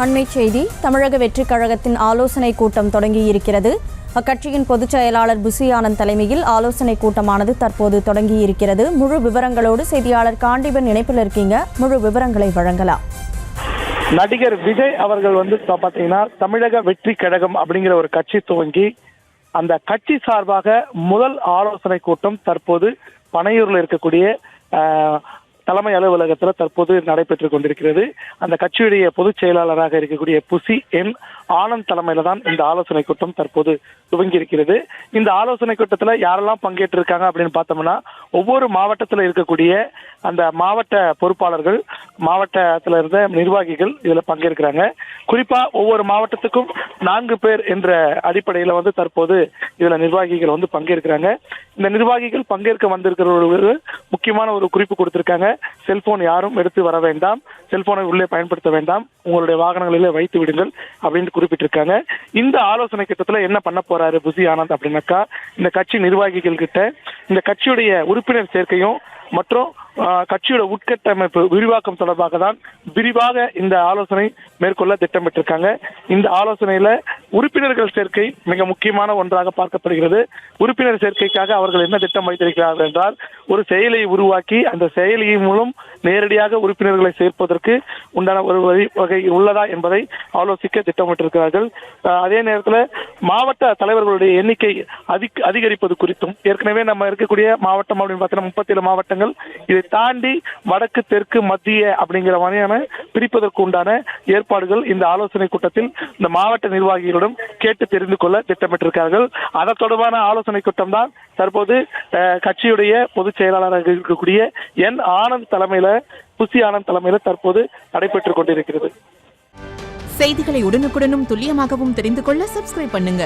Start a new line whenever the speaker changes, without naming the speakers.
அண்மைச் செய்தி. தமிழக வெற்றிக் கழகத்தின் ஆலோசனை கூட்டம் தொடங்கியிருக்கிறது. அக்கட்சியின் பொதுச் செயலாளர் புசி ஆனந்த் தலைமையில் ஆலோசனை கூட்டமானது தற்போது தொடங்கியிருக்கிறது. முழு விவரங்களோடு செய்தியாளர் காண்டிபன் இணைப்பில் இருக்கீங்க. முழு விவரங்களை வழங்கலாம்.
நடிகர் விஜய் அவர்கள் பாத்தீங்கன்னா தமிழக வெற்றி கழகம் அப்படிங்கிற ஒரு கட்சி துவங்கி அந்த கட்சி சார்பாக முதல் ஆலோசனை கூட்டம் தற்போது பனையூர்ல இருக்கக்கூடிய தலைமை அலுவலகத்தில் தற்போது நடைபெற்றுக் கொண்டிருக்கிறது. அந்த கட்சியுடைய பொதுச் செயலாளராக இருக்கக்கூடிய புசி ஆனந்த் தலைமையில தான் இந்த ஆலோசனை கூட்டம் தற்போது துவங்கி இருக்கிறது. இந்த ஆலோசனை கூட்டத்தில் யாரெல்லாம் பங்கேற்று இருக்காங்க அப்படின்னு பார்த்தோம்னா, ஒவ்வொரு மாவட்டத்தில் இருக்கக்கூடிய அந்த மாவட்ட பொறுப்பாளர்கள், மாவட்டத்தில் இருந்த நிர்வாகிகள் இதுல பங்கேற்கிறாங்க. குறிப்பா ஒவ்வொரு மாவட்டத்துக்கும் 4 பேர் என்ற அடிப்படையில தற்போது இதுல நிர்வாகிகள் பங்கேற்கிறாங்க. இந்த நிர்வாகிகள் பங்கேற்க வந்திருக்கிற முக்கியமான ஒரு குறிப்பு கொடுத்திருக்காங்க. செல்போன் யாரும் எடுத்து வர வேண்டாம், செல்போனை உள்ளே பயன்படுத்த வேண்டாம், உங்களுடைய வாகனங்களிலே வைத்து விடுங்கள் அப்படின்னு குறிப்பிட்டிருக்காங்க. இந்த ஆலோசனை கூட்டத்தில் என்ன பண்ண போறாரு புசி ஆனந்த் அப்படின்னாக்கா, இந்த கட்சி நிர்வாகிகள் கிட்ட இந்த கட்சியுடைய உறுப்பினர் சேர்க்கையும் மற்றும் கட்சியோட உட்கட்டமைப்பு விரிவாக்கம் தொடர்பாக தான் விரிவாக இந்த ஆலோசனை மேற்கொள்ள திட்டமிட்டிருக்காங்க. இந்த ஆலோசனையில உறுப்பினர்கள் சேர்க்கை மிக முக்கியமான ஒன்றாக பார்க்கப்படுகிறது. உறுப்பினர் சேர்க்கைக்காக அவர்கள் என்ன திட்டம் வைத்திருக்கிறார்கள் என்றால், ஒரு செயலியை உருவாக்கி அந்த செயலியின் மூலம் நேரடியாக உறுப்பினர்களை சேர்ப்பதற்கு உண்டான ஒரு வகை உள்ளதா என்பதை ஆலோசிக்க திட்டமிட்டிருக்கிறார்கள். அதே நேரத்தில் மாவட்ட தலைவர்களுடைய எண்ணிக்கை அதிகரிப்பது குறித்தும், ஏற்கனவே நம்ம இருக்கக்கூடிய மாவட்டம் அப்படின்னு பார்த்தீங்கன்னா 37 மாவட்டங்கள், இதை தாண்டி வடக்கு தெற்கு மத்திய அப்படிங்கிற மாதிரியான பிரிப்பதற்கு உண்டான ஏற்பாடுகள் இந்த ஆலோசனை கூட்டத்தில் இந்த மாவட்ட நிர்வாகிகளிடம் கேட்டு தெரிந்து கொள்ள திட்டமிட்டிருக்கிறார்கள். அதை தொடர்பான ஆலோசனை கூட்டம் தான் தற்போது கட்சியுடைய பொதுச் செயலாளராக இருக்கக்கூடிய ஆனந்த் தலைமையில, புசி ஆனந்த் தலைமையில தற்போது நடைபெற்றுக் கொண்டிருக்கிறது.
செய்திகளை உடனுக்குடனும் துல்லியமாகவும் தெரிந்து கொள்ள சப்ஸ்கிரைப் பண்ணுங்க.